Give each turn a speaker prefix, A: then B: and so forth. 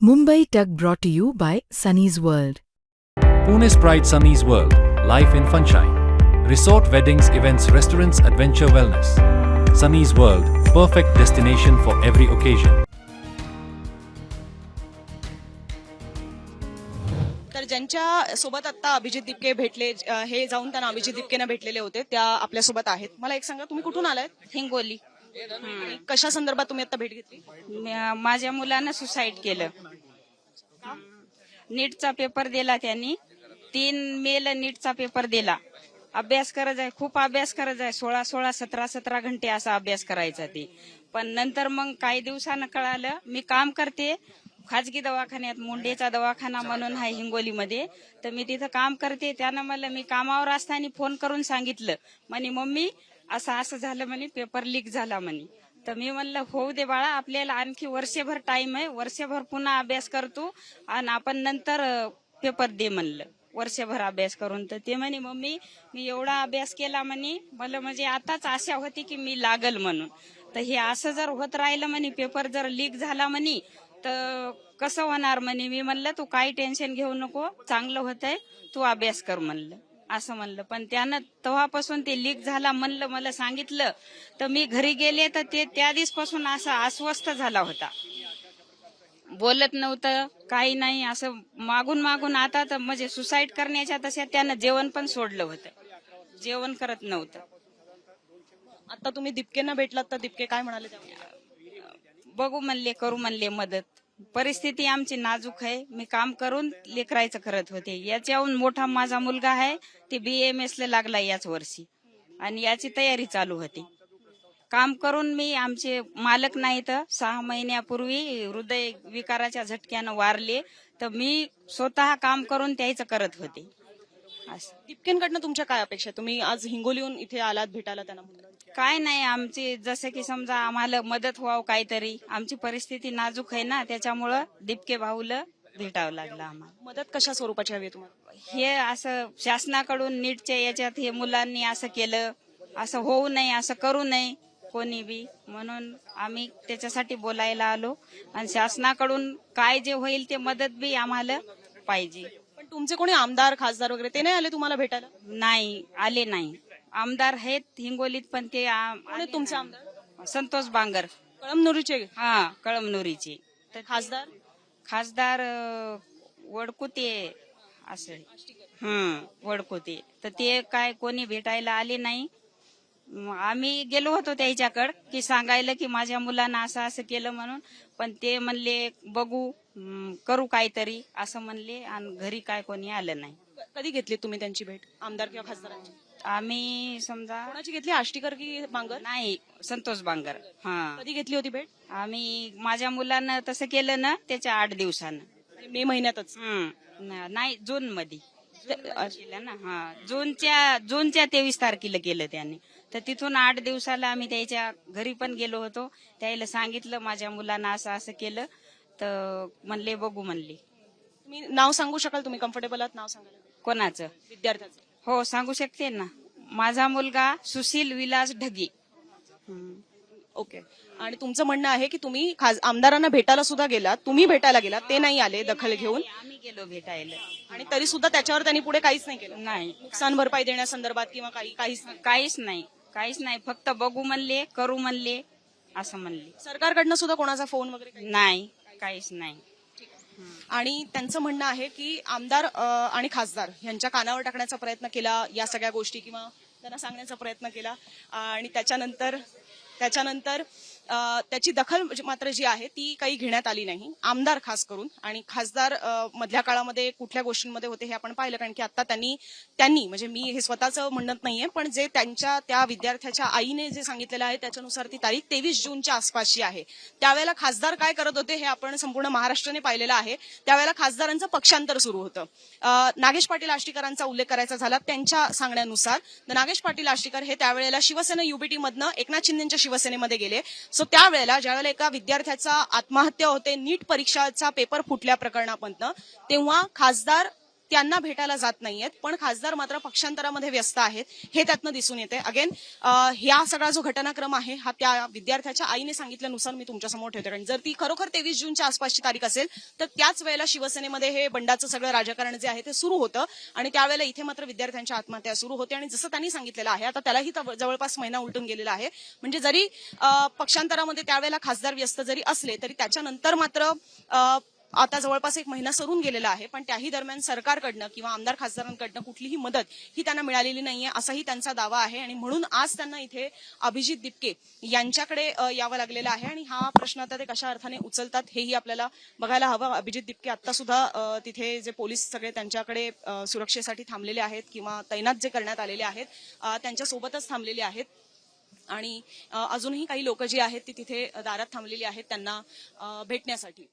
A: Mumbai Tug brought to you by Sunny's World.
B: Pune's Pride Sunny's World, life in Funshine. Resort weddings, events, restaurants, adventure wellness. Sunny's World, perfect destination for every occasion.
C: तर ज्यांच्या सोबत आता अभिजित दिपके भेटले हे जाऊन त्यांना अभिजित दिपकेना भेटलेले होते त्या आपल्या सोबत आहेत. मला एक सांगा, तुम्ही कुठून आलात?
D: हिंगोली.
C: आणि कशा संदर्भात तुम्ही आता भेट घेतली?
D: माझ्या मुलानं सुसाईड केलं. नीटचा पेपर दिला त्यांनी. 3 मेला नीटचा पेपर दिला. अभ्यास करत आहे, खूप अभ्यास करत आहे. 16 17 घंटे असा अभ्यास करायचा ते. पण नंतर मग काही दिवसानं कळालं, मी काम करते खाजगी दवाखान्यात, मुंडेचा दवाखाना म्हणून आहे हिंगोलीमध्ये, तर मी तिथं काम करते. त्यानं मला मी कामावर असताना फोन करून सांगितलं, म्हणे मम्मी असं झालं म्हणे, पेपर लीक झाला म्हणे. तर मी म्हणलं होऊ दे बाळा, आपल्याला आणखी वर्षभर टाइम आहे, वर्षभर पुन्हा अभ्यास करतो आणि आपण नंतर पेपर दे म्हणलं, वर्षभर अभ्यास करून. तर ते म्हणे मम्मी मी एवढा अभ्यास केला म्हणे, मला म्हणजे आताच आशा होती की मी लागल म्हणून. तर हे असं जर होत राहिलं म्हणे, पेपर जर लीक झाला म्हणे तर कसं होणार म्हणे. मी म्हणलं तू काही टेन्शन घेऊ नको, चांगलं होतंय, तू अभ्यास कर म्हणलं, असं म्हणलं. पण त्यानं तेव्हापासून ते लीक झाला म्हणलं, मला सांगितलं. तर मी घरी गेले तर ते त्या दिवसपासून असा अस्वस्थ झाला होता, बोलत नव्हतं, काही नाही. असं मागून आता तर म्हणजे सुसाईड करण्याच्या तशा त्यानं जेवण पण सोडलं होतं, जेवण करत नव्हतं.
C: आता तुम्ही दिपकेंना भेटलात तर दिपके काय म्हणाले तेव्हा?
D: बघू म्हणले, करू म्हणले मदत. परिस्थिती आमची नाजूक आहे, मी काम करून लेकरायचं करत होते. याच्याहून मोठा माझा मुलगा आहे, ते BAMS ला लागला याच वर्षी आणि याची तयारी चालू होती. काम करून मी, आमचे मालक नाही तर 6 महिन्यापूर्वी हृदय विकाराच्या झटक्यानं वारले, तर मी स्वतः काम करून त्याचं करत होते. असं
C: दिपकेंकडनं तुमच्या काय अपेक्षा? तुम्ही आज हिंगोलीहून इथे आलात भेटायला त्यांना?
D: काय नाही, आमची जसं की समजा आम्हाला मदत व्हावं काहीतरी. आमची परिस्थिती नाजूक आहे ना, त्याच्यामुळं दिपके भाऊला भेटावं लागलं आम्हाला.
C: मदत कशा स्वरूपाची हवी तुम्हाला?
D: हे असं शासनाकडून नीटच्या याच्यात हे मुलांनी असं केलं, असं होऊ नये, असं करू नये कोणी बी, म्हणून आम्ही त्याच्यासाठी बोलायला आलो. आणि शासनाकडून काय जे होईल ते मदत बी आम्हाला पाहिजे.
C: पण तुमचे कोणी आमदार खासदार वगैरे ते नाही आले तुम्हाला भेटायला?
D: नाही आले, नाही. आमदार आहेत हिंगोलीत, पण ते
C: कोणी तुमचे आमदार?
D: संतोष बांगर,
C: कळमनुरीचे?
D: हा, कळमनुरीचे.
C: तर
D: खासदार वडकुते असं, वडकुते. तर ते काय कोणी भेटायला आले नाही. आम्ही गेलो होतो त्याच्याकडं की सांगायला की माझ्या मुलांना असं केलं म्हणून, पण ते म्हणले बघू, करू काहीतरी असं म्हणले, आणि घरी काय कोणी आलं नाही.
C: कधी घेतली तुम्ही त्यांची भेट, आमदार किंवा खासदारांची?
D: आम्ही समजा
C: कोणाची घेतली, आष्टीकर की बांगर?
D: नाही, संतोष बांगर. हा,
C: कधी घेतली होती भेट?
D: आम्ही माझ्या मुलांना तसं केलं ना, त्याच्या 8 दिवसानं.
C: मे महिन्यातच?
D: नाही, जून मध्ये केलं ना. हा, जूनच्या 23 तारखेला केलं त्याने. तर तिथून 8 दिवसाला आम्ही त्याच्या घरी पण गेलो होतो. त्याला सांगितलं माझ्या मुलांना असं केलं, तर म्हणले बघू म्हणले.
C: तुम्ही नाव सांगू शकाल? तुम्ही कम्फर्टेबल आहात नाव सांगायला?
D: कोणाचं?
C: विद्यार्थ्याचं?
D: हो, सांगू शकते ना. माझा मुलगा सुशील विलास ढगे.
C: ओके. आणि तुमचं म्हणणं आहे की तुम्ही आमदारांना भेटायला सुद्धा गेलात, तुम्ही भेटायला गेलात, ते नाही आले दखल घेऊन?
D: आम्ही गेलो भेटायला,
C: आणि तरी सुद्धा त्याच्यावर त्यांनी पुढे काहीच नाही केलं?
D: नाही,
C: नुकसान भरपाई देण्यासंदर्भात किंवा
D: काहीच नाही. फक्त बघू म्हणले, करू म्हणले, असं म्हणले.
C: सरकारकडनं सुद्धा कोणाचा फोन वगैरे काही?
D: नाही, काहीच नाही.
C: आणि त्यांचं म्हणणं आहे की आमदार आणि खासदार यांच्या कानावर टाकण्याचा प्रयत्न केला या सगळ्या गोष्टी, किंवा त्यांना सांगण्याचा प्रयत्न केला, आणि त्याच्यानंतर त्याची दखल मात्र जी आहे ती काही घेण्यात आली नाही, आमदार खास करून. आणि खासदार मधल्या काळामध्ये कुठल्या गोष्टींमध्ये होते हे आपण पाहिलं, कारण की आता त्यांनी म्हणजे मी हे स्वतःचं म्हणत नाहीये, पण जे त्या विद्यार्थ्याच्या आईने जे सांगितलेलं आहे त्याच्यानुसार ती तारीख 23 जूनच्या आसपासची आहे. त्यावेळेला खासदार काय करत होते हे आपण संपूर्ण महाराष्ट्राने पाहिलेलं आहे. त्यावेळेला खासदारांचं पक्षांतर सुरू होतं. नागेश पाटील आष्टीकरांचा उल्लेख करायचा झाला, त्यांच्या सांगण्यानुसार नागेश पाटील आष्टीकर हे त्यावेळेला शिवसेना UBT मधनं एकनाथ शिंदेच्या शिवसेनेमध्ये गेले. सो त्यावेळेला ज्यावेळेला एका विद्यार्थ्याचा आत्महत्या होते नीट परीक्षाचा पेपर फुटल्या प्रकरणामधनं, तेव्हा खासदार त्यांना भेटायला जात नाहीयेत, पण खासदार मात्र पक्षांतरामध्ये व्यस्त आहेत हे त्यातनं दिसून येते. अगेन ह्या सगळा जो घटनाक्रम आहे हा त्या विद्यार्थ्याच्या आईने सांगितल्यानुसार मी तुमच्यासमोर ठेवते. कारण जर ती खरोखर 23 जूनच्या आसपासची तारीख असेल तर त्याच वेळेला शिवसेनेमध्ये हे बंडाचं सगळं राजकारण जे आहे ते सुरू होतं आणि त्यावेळेला इथे मात्र विद्यार्थ्यांच्या आत्महत्या सुरू होते. आणि जसं त्यांनी सांगितलेलं आहे आता त्यालाही जवळपास महिना उलटून गेलेला आहे. म्हणजे जरी पक्षांतरामध्ये त्यावेळेला खासदार व्यस्त जरी असले तरी त्याच्यानंतर मात्र आता जवळपास 1 महिना सरून गेलेला आहे, पण त्याही दरम्यान सरकारकडनं किंवा आमदार खासदारांकडनं कुठलीही मदत ही त्यांना मिळालेली नाहीये असाही त्यांचा दावा आहे. आणि म्हणून आज त्यांना इथे अभिजित दिपके यांच्याकडे यावं लागलेलं आहे. आणि हा प्रश्न आता ते कशा अर्थाने उचलतात हेही आपल्याला बघायला हवं. अभिजित दिपके आता सुद्धा तिथे जे पोलीस सगळे त्यांच्याकडे सुरक्षेसाठी थांबलेले आहेत किंवा तैनात जे करण्यात आलेले आहेत त्यांच्यासोबतच थांबलेले आहेत. आणि अजूनही काही लोक जी आहेत ती तिथे दारात थांबलेली आहेत त्यांना भेटण्यासाठी.